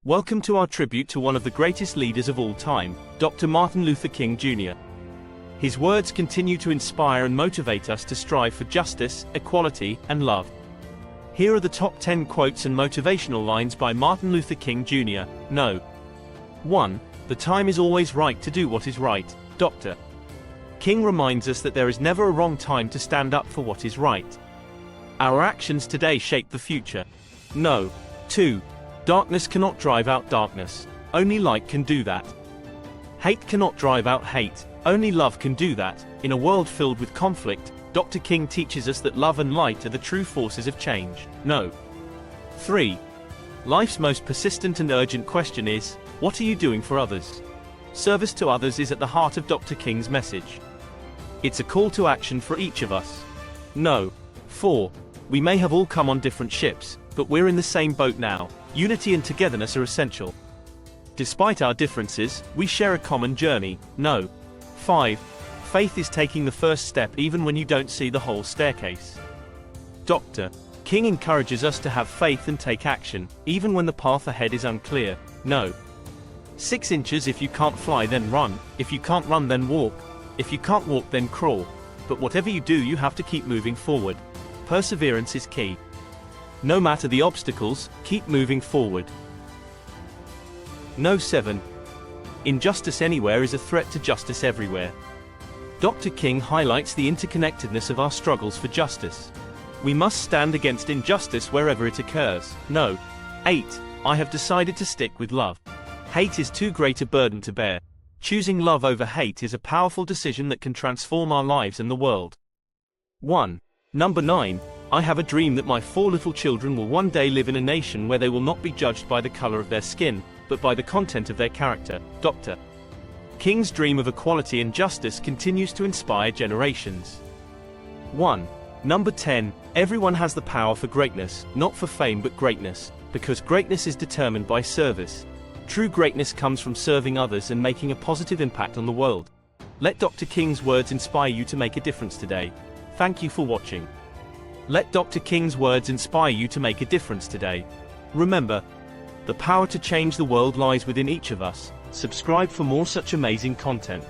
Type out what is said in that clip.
Welcome to our tribute to one of the greatest leaders of all time, Dr. Martin Luther King Jr. His words continue to inspire and motivate us to strive for justice, equality, and love. Here are the top 10 quotes and motivational lines by Martin Luther King Jr. No. 1. The time is always right to do what is right. Dr. King reminds us that there is never a wrong time to stand up for what is right. Our actions today shape the future. No. 2. Darkness cannot drive out darkness. Only light can do that. Hate cannot drive out hate. Only love can do that. In a world filled with conflict, Dr. King teaches us that love and light are the true forces of change. No. 3. Life's most persistent and urgent question is, what are you doing for others? Service to others is at the heart of Dr. King's message. It's a call to action for each of us. No. 4. We may have all come on different ships, but we're in the same boat now. Unity and togetherness are essential. Despite our differences, we share a common journey. No. 5. Faith is taking the first step even when you don't see the whole staircase. Dr. King encourages us to have faith and take action, even when the path ahead is unclear. No. 6 inches. If you can't fly, then run. If you can't run, then walk. If you can't walk, then crawl. But whatever you do, you have to keep moving forward. Perseverance is key. No matter the obstacles, keep moving forward. No. 7. Injustice anywhere is a threat to justice everywhere. Dr. King highlights the interconnectedness of our struggles for justice. We must stand against injustice wherever it occurs. No. 8. I have decided to stick with love. Hate is too great a burden to bear. Choosing love over hate is a powerful decision that can transform our lives and the world. 1. Number 9. I have a dream that my 4 little children will one day live in a nation where they will not be judged by the color of their skin, but by the content of their character. Dr. King's dream of equality and justice continues to inspire generations. 1. Number 10. Everyone has the power for greatness, not for fame but greatness, because greatness is determined by service. True greatness comes from serving others and making a positive impact on the world. Let Dr. King's words inspire you to make a difference today. Thank you for watching. Let Dr. King's words inspire you to make a difference today. Remember, the power to change the world lies within each of us. Subscribe for more such amazing content.